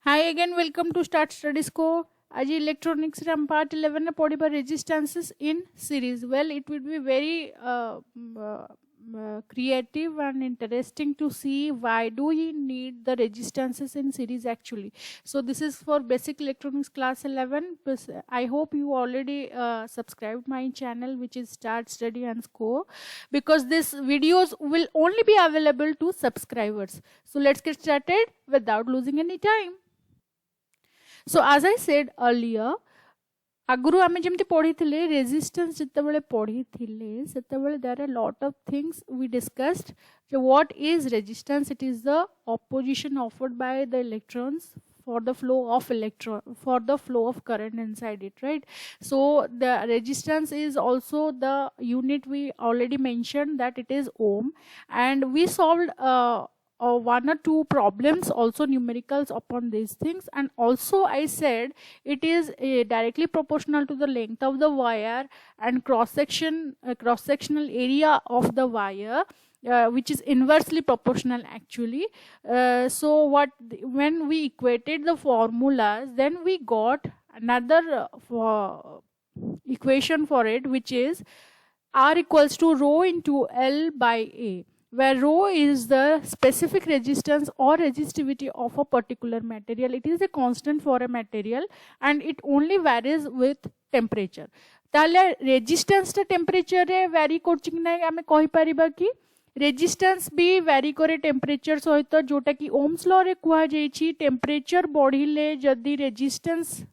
Hi again, welcome to Start Studies Co. आज electronics रे हम पार्ट 11 में पढ़िबा resistances in series. Well, it would be very creative and interesting to see why do we need the resistances in series actually. So this is for basic electronics class 11. I hope you already subscribed my channel, which is Start Study and Score, because these videos will only be available to subscribers. So let's get started without losing any time. So as I said earlier, आगुरु आमे जेमती पढ़ी थिले resistance जितेबेले पढ़ी थिले सेतेबेले there are lot of things we discussed. So what is resistance? It is the opposition offered by the electrons for the flow of current inside it, right? So the resistance is also the unit we already mentioned, that it is ohm, and we solved one or two problems, also numericals upon these things. And also I said it is directly proportional to the length of the wire and cross-sectional area of the wire, which is inversely proportional actually. So when we equated the formulas, then we got another equation for it, which is R equals to rho into L by A, where rho is the specific resistance or resistivity of a particular material. It is a constant for a material and it only varies with temperature. ताले resistance टा temperature रे vary करछि कि नै आमे कहि परिबा कि resistance भी vary करे temperature सहित, जोटा कि Ohm's law रे कुहा जायछि temperature बढ़िले जदि resistance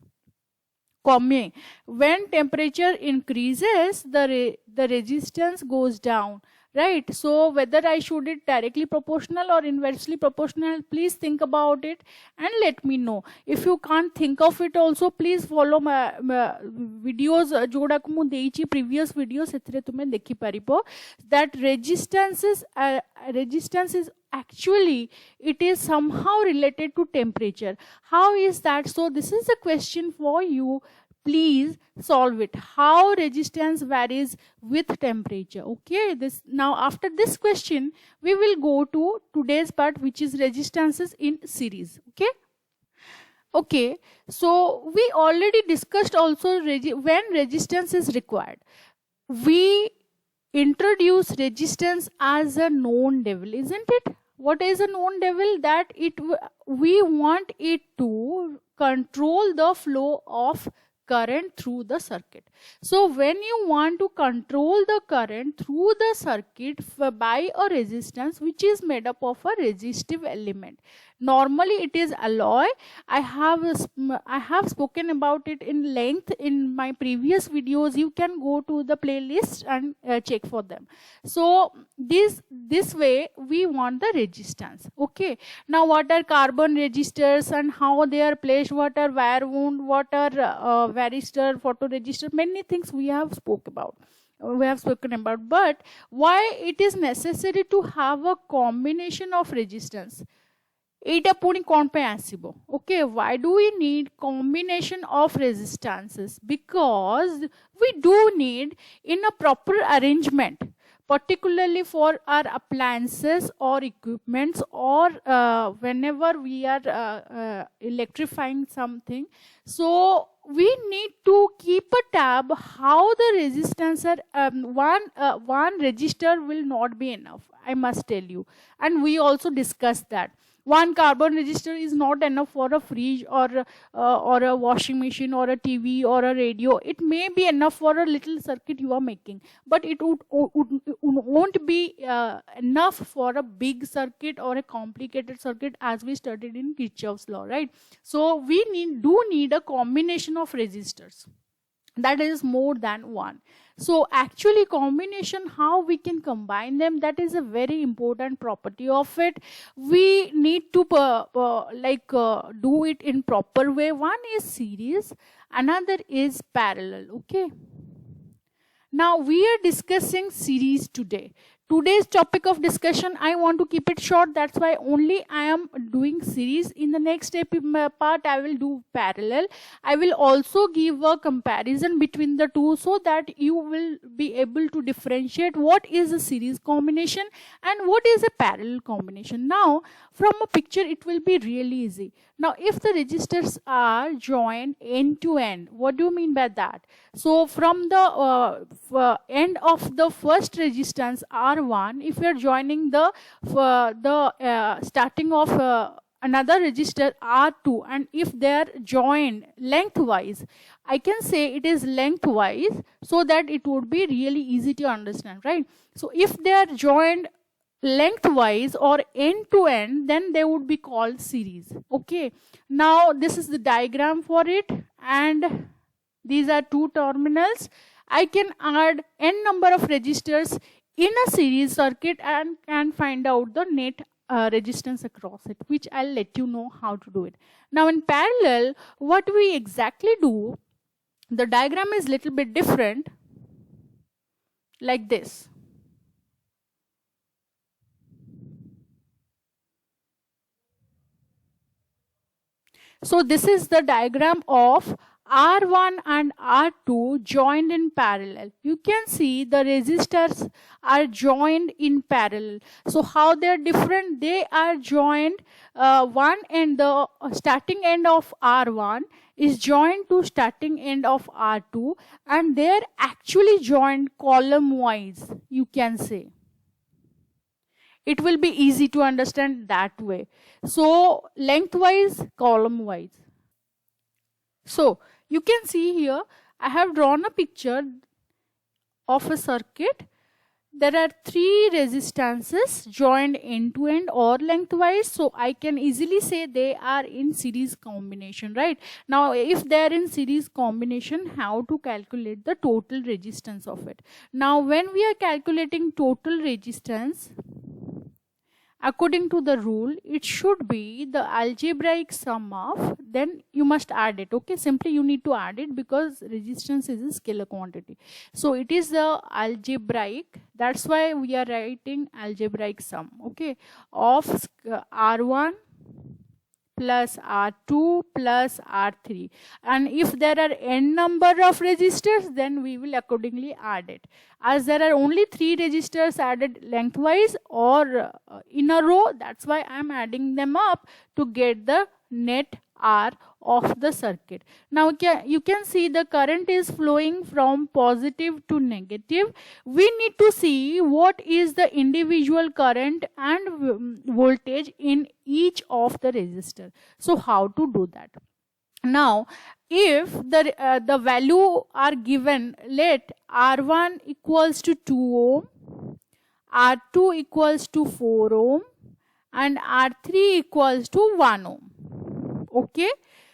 कमे. When temperature increases, the resistance goes down, right? So whether I should it directly proportional or inversely proportional, please think about it and let me know. If you can't think of it also, please follow my videos जोड़ा को मु देइछि previous videos, सेथरे तुमे देखि परिबो that resistance is actually, it is somehow related to temperature. How is that? So this is a question for you. Please solve it. How resistance varies with temperature. Okay, this now after this question we will go to today's part, which is resistances in series. Okay, so we already discussed also when resistance is required. We introduce resistance as a known devil, isn't it? What is a known devil? That we want it to control the flow of current through the circuit. So when you want to control the current through the circuit by a resistance which is made up of a resistive element, normally it is alloy. I have spoken about it in length in my previous videos. You can go to the playlist and check for them. So this way we want the resistance. Okay, now what are carbon resistors and how they are placed, what are wire wound, what are varistor, photoresistor, many things we have spoken about. But why it is necessary to have a combination of resistance? एटा पुणी कौन पे आसीबो. Okay, why do we need combination of resistances? Because we do need in a proper arrangement, particularly for our appliances or equipments, or whenever we are electrifying something. So we need to keep a tab how the resistance are one resistor will not be enough, I must tell you, and we also discussed that. One carbon resistor is not enough for a fridge or a washing machine or a TV or a radio. It may be enough for a little circuit you are making, but it won't be enough for a big circuit or a complicated circuit, as we studied in Kirchhoff's law, right? So we do need a combination of resistors, that is more than one. So actually combination, how we can combine them, that is a very important property of it. We need to do it in proper way. One is series, another is parallel. Okay, now we are discussing series today. today's topic of discussion, I want to keep it short. That's why only I am doing series. In the next part, I will do parallel. I will also give a comparison between the two so that you will be able to differentiate what is a series combination and what is a parallel combination. Now, from a picture, it will be really easy. Now, if the registers are joined end to end, what do you mean by that? So, from the end of the first resistance R1, if we are joining the starting of another resistor R2, and if they are joined lengthwise, I can say it is lengthwise so that it would be really easy to understand, right? So, if they are joined lengthwise or end to end, then they would be called series. Okay, now this is the diagram for it, and these are two terminals. I can add n number of resistors in a series circuit and can find out the net resistance across it, which I'll let you know how to do it. Now in parallel, what we exactly do, the diagram is little bit different, like this. So this is the diagram of R1 and R2 joined in parallel. You can see the resistors are joined in parallel. So how they are different? They are joined, one end, the starting end of R1 is joined to starting end of R2, and they are actually joined column wise, you can say. It will be easy to understand that way. So lengthwise, column wise. So you can see here, I have drawn a picture of a circuit. There are three resistances joined end to end or lengthwise. So I can easily say they are in series combination, right? Now if they are in series combination, how to calculate the total resistance of it? Now when we are calculating total resistance, according to the rule, it should be the algebraic sum of, then you must add it. Okay, simply you need to add it because resistance is a scalar quantity. So it is the algebraic, that's why we are writing algebraic sum, okay, of R1 plus R2 plus R3. And if there are n number of resistors, then we will accordingly add it. As there are only 3 resistors added lengthwise or in a row, that's why I am adding them up to get the net R of the circuit. Now you can see the current is flowing from positive to negative. We need to see what is the individual current and voltage in each of the resistor. So how to do that? Now if the value are given, let R1 equals to 2 ohm, R2 equals to 4 ohm and R3 equals to 1 ohm. Okay,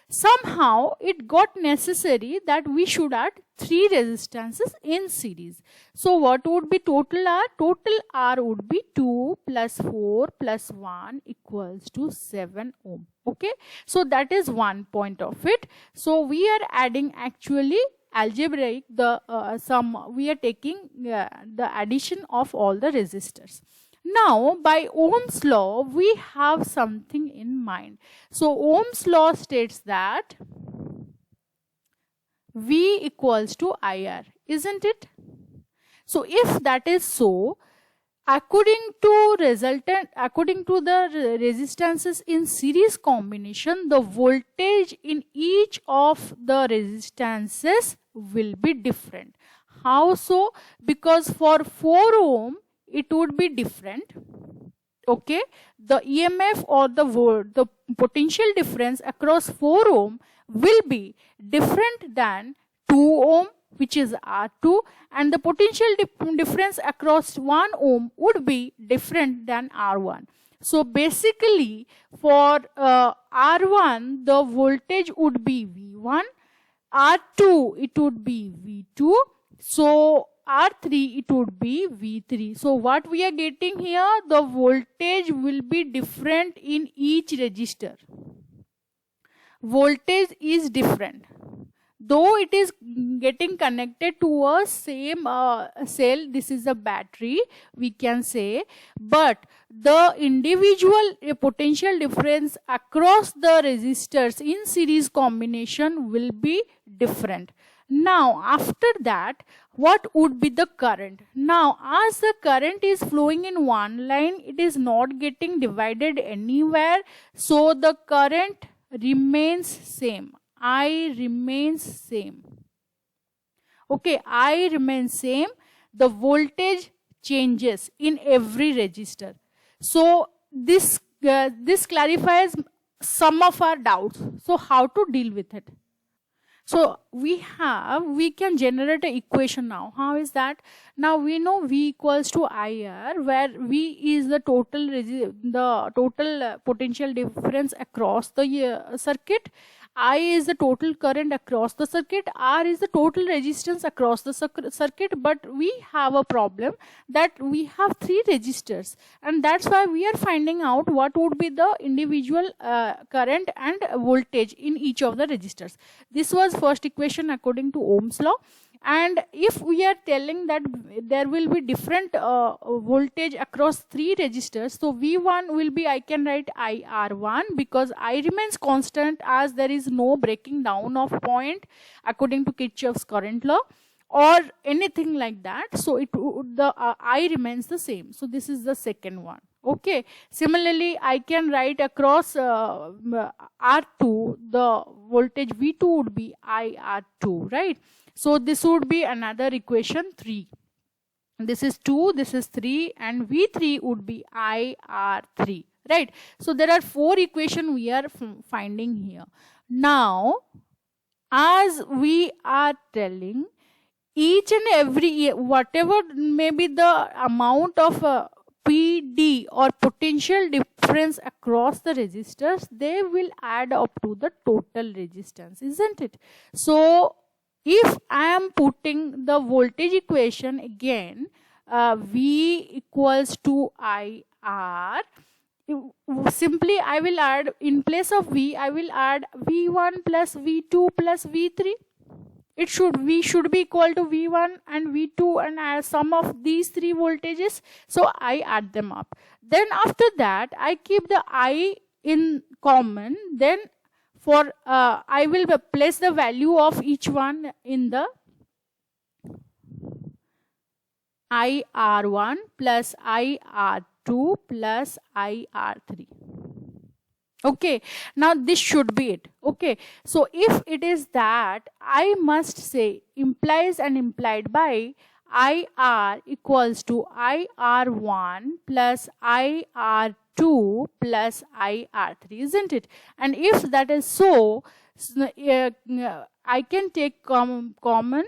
somehow it got necessary that we should add 3 resistances in series. So what would be total R? Total R would be 2 plus 4 plus 1 equals to 7 ohm. Okay, so that is one point of it. So we are adding actually algebraic the sum, we are taking the addition of all the resistors. Now by Ohm's law, we have something in mind. So Ohm's law states that V equals to IR, isn't it? So if that is so, according to the resistances in series combination, the voltage in each of the resistances will be different. How so? Because for 4 ohm, it would be different. Okay, the EMF or the potential difference across 4 ohm will be different than 2 ohm, which is R2, and the potential difference across 1 ohm would be different than R1. So basically for R1 the voltage would be V1, R2 it would be V2, so R3 it would be V3. So what we are getting here, the voltage will be different in each resistor. Voltage is different. though it is getting connected to a same cell, this is a battery we can say, but the individual potential difference across the resistors in series combination will be different. Now after that, what would be the current? Now as the current is flowing in one line, it is not getting divided anywhere, so the current remains same. I remains same. Okay, I remains same. The voltage changes in every resistor. So this clarifies some of our doubts. So how to deal with it? So we can generate an equation now. How is that? Now we know V equals to IR, where V is the total potential difference across the circuit. I is the total current across the circuit. R is the total resistance across the circuit. But we have a problem that we have 3 resistors, and that's why we are finding out what would be the individual current and voltage in each of the resistors. This was first equation according to Ohm's law. And if we are telling that there will be different voltage across 3 resistors, so V1 will be, I can write IR1, because I remains constant as there is no breaking down of point according to Kirchhoff's current law or anything like that. So the I remains the same. So this is the second one. Okay. Similarly, I can write across R2, the voltage V2 would be IR2, right? So this would be another equation 3. This is 2, this is 3, and V3 would be IR3, right? So there are 4 equations we are finding here. Now, as we are telling, each and every, whatever may be the amount of PD or potential difference across the resistors, they will add up to the total resistance, isn't it? So if I am putting the voltage equation again, V equals to IR, simply I will add, in place of V, I will add V1 plus V2 plus V3. V should be equal to V1 and V2 and sum of these 3 voltages. So I add them up. Then after that, I keep the I in common. Then for I will place the value of each one in the IR1 plus IR2 plus IR3. Okay, now this should be it. Okay, so if it is that, I must say implies and implied by IR equals to IR1 plus IR2 plus IR3, isn't it? And if that is so, I can take common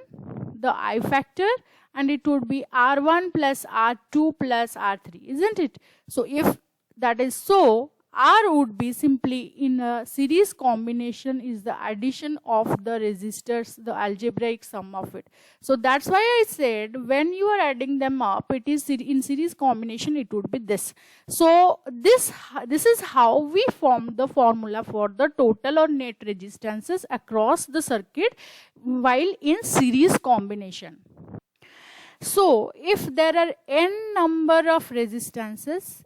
the I factor, and it would be R1 plus R2 plus R3, isn't it? So if that is so, R would be simply in a series combination is the addition of the resistors, the algebraic sum of it. So that's why I said when you are adding them up, it is in series combination, it would be this. So this is how we form the formula for the total or net resistances across the circuit while in series combination. So if there are n number of resistances,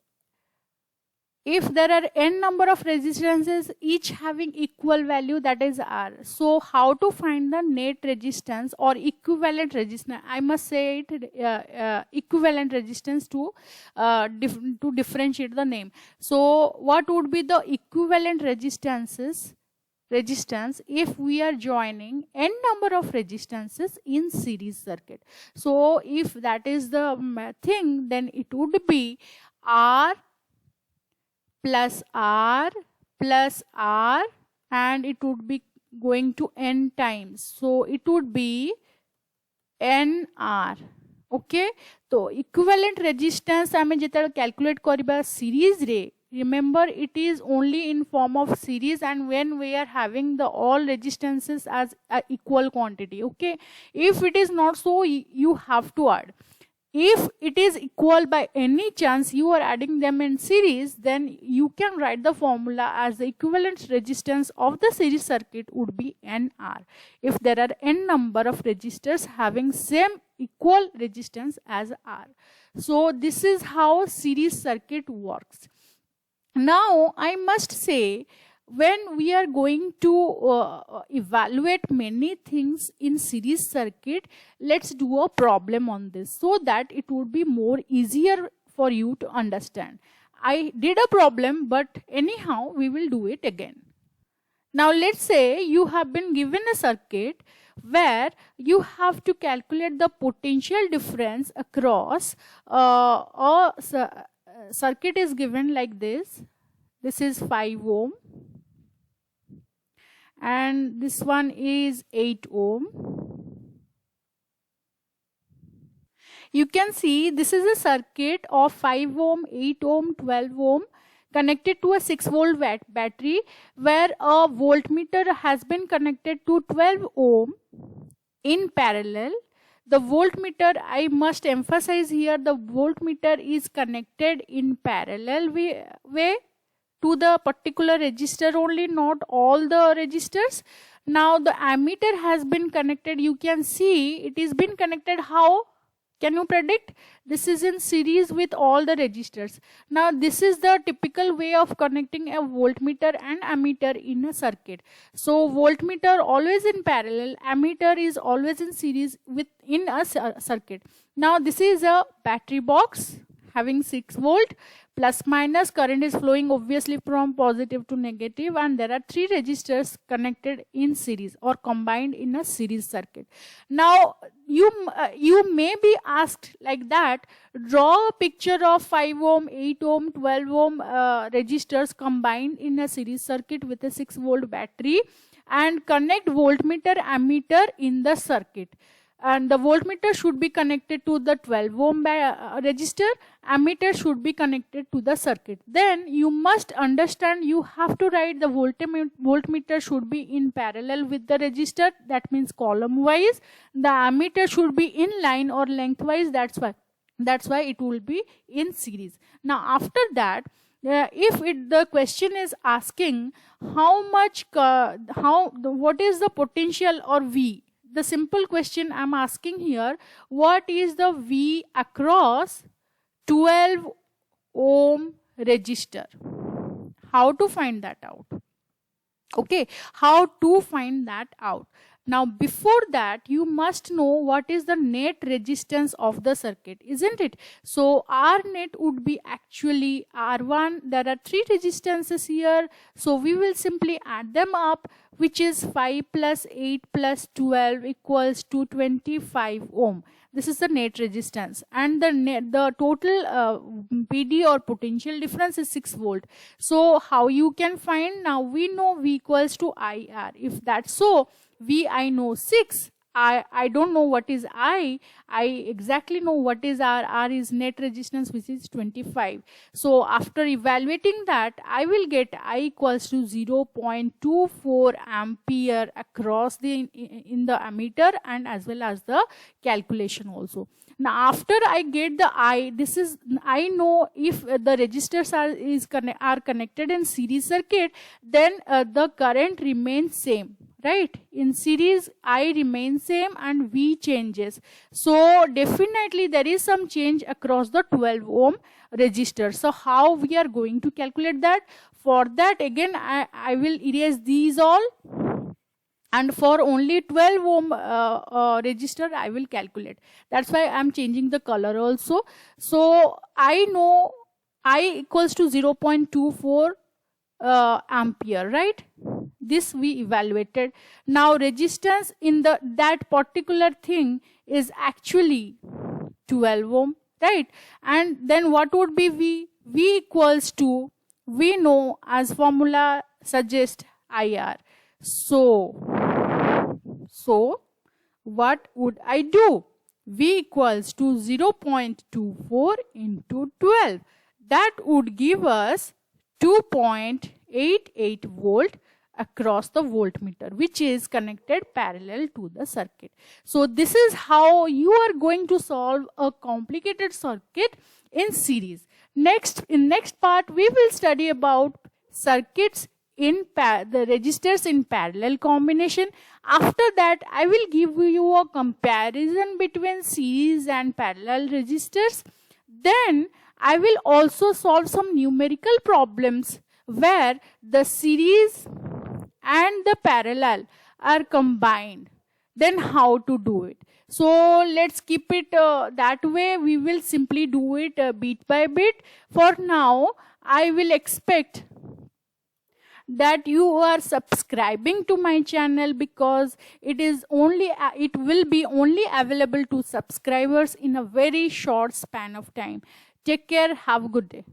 each having equal value, that is R. So how to find the net resistance or equivalent resistance? I must say it equivalent resistance to differentiate the name. So what would be the equivalent resistance if we are joining n number of resistances in series circuit? So if that is the thing, then it would be R plus R plus R, and it would be going to n times. So it would be NR. Okay, so equivalent resistance आमे जेता calculate करिबा series रे, remember it is only in form of series and when we are having the all resistances as a equal quantity. Okay, if it is not so, you have to add. if it is equal by any chance, you are adding them in series, then you can write the formula as the equivalent resistance of the series circuit would be NR, if there are n number of resistors having same equal resistance as R. So this is how series circuit works. Now I must say, when we are going to evaluate many things in series circuit, let's do a problem on this so that it would be more easier for you to understand. I did a problem, but anyhow we will do it again. Now let's say you have been given a circuit where you have to calculate the potential difference across a circuit is given like this. This is 5 ohm and this one is 8 ohm. You can see this is a circuit of 5 ohm, 8 ohm, 12 ohm connected to a 6 volt battery, where a voltmeter has been connected to 12 ohm in parallel. The voltmeter, I must emphasize here, the voltmeter is connected in parallel way to the particular resistor only, not all the resistors. Now the ammeter has been connected. You can see it is been connected. How? Can you predict? This is in series with all the resistors. Now this is the typical way of connecting a voltmeter and ammeter in a circuit. So voltmeter always in parallel, ammeter is always in series within a circuit. Now this is a battery box having 6 volt, plus minus, current is flowing obviously from positive to negative, and there are 3 resistors connected in series or combined in a series circuit. Now you may be asked like that, draw a picture of 5 ohm, 8 ohm, 12 ohm resistors combined in a series circuit with a 6 volt battery and connect voltmeter ammeter in the circuit. And the voltmeter should be connected to the 12 ohm resistor, ammeter should be connected to the circuit. Then you must understand, you have to write the voltmeter should be in parallel with the resistor, that means column wise. The ammeter should be in line or lengthwise, that's why it will be in series. Now after that, if the question is asking what is the potential or V, the simple question I am asking here, what is the V across 12 ohm resistor? How to find that out? Okay, how to find that out? Now before that, you must know what is the net resistance of the circuit, isn't it? So R net would be actually R1. There are 3 resistances here, so we will simply add them up, which is 5 plus 8 plus 12 equals to 25 ohm. This is the net resistance, and the total PD or potential difference is 6 volt. So how you can find? Now we know V equals to IR. If that's so, V I know 6. I don't know what is I exactly know what is R is net resistance, which is 25. So after evaluating that, I will get I equals to 0.24 ampere across in the ammeter and as well as the calculation also. Now after I get the I know if the resistors are connected in series circuit, then the current remains same. Right, in series I remains same and V changes. So definitely there is some change across the 12 ohm resistor. So how we are going to calculate that? For that again I will erase these all, and for only 12 ohm resistor I will calculate. That's why I am changing the color also. So I know I equals to 0.24 ampere, right? This we evaluated. Now resistance in that particular thing is actually 12 ohm, right? And then what would be V? V equals to, we know as formula suggests IR. So what would I do? V equals to 0.24 into 12. That would give us 2.88 volt across the voltmeter, which is connected parallel to the circuit. So this is how you are going to solve a complicated circuit in series. In next part, we will study about circuits in the resistors in parallel combination. After that, I will give you a comparison between series and parallel resistors. Then I will also solve some numerical problems where the series and the parallel are combined. Then how to do it? So let's keep it that way. We will simply do it bit by bit. For now, I will expect that you are subscribing to my channel, because it will be only available to subscribers in a very short span of time. Take care. Have a good day.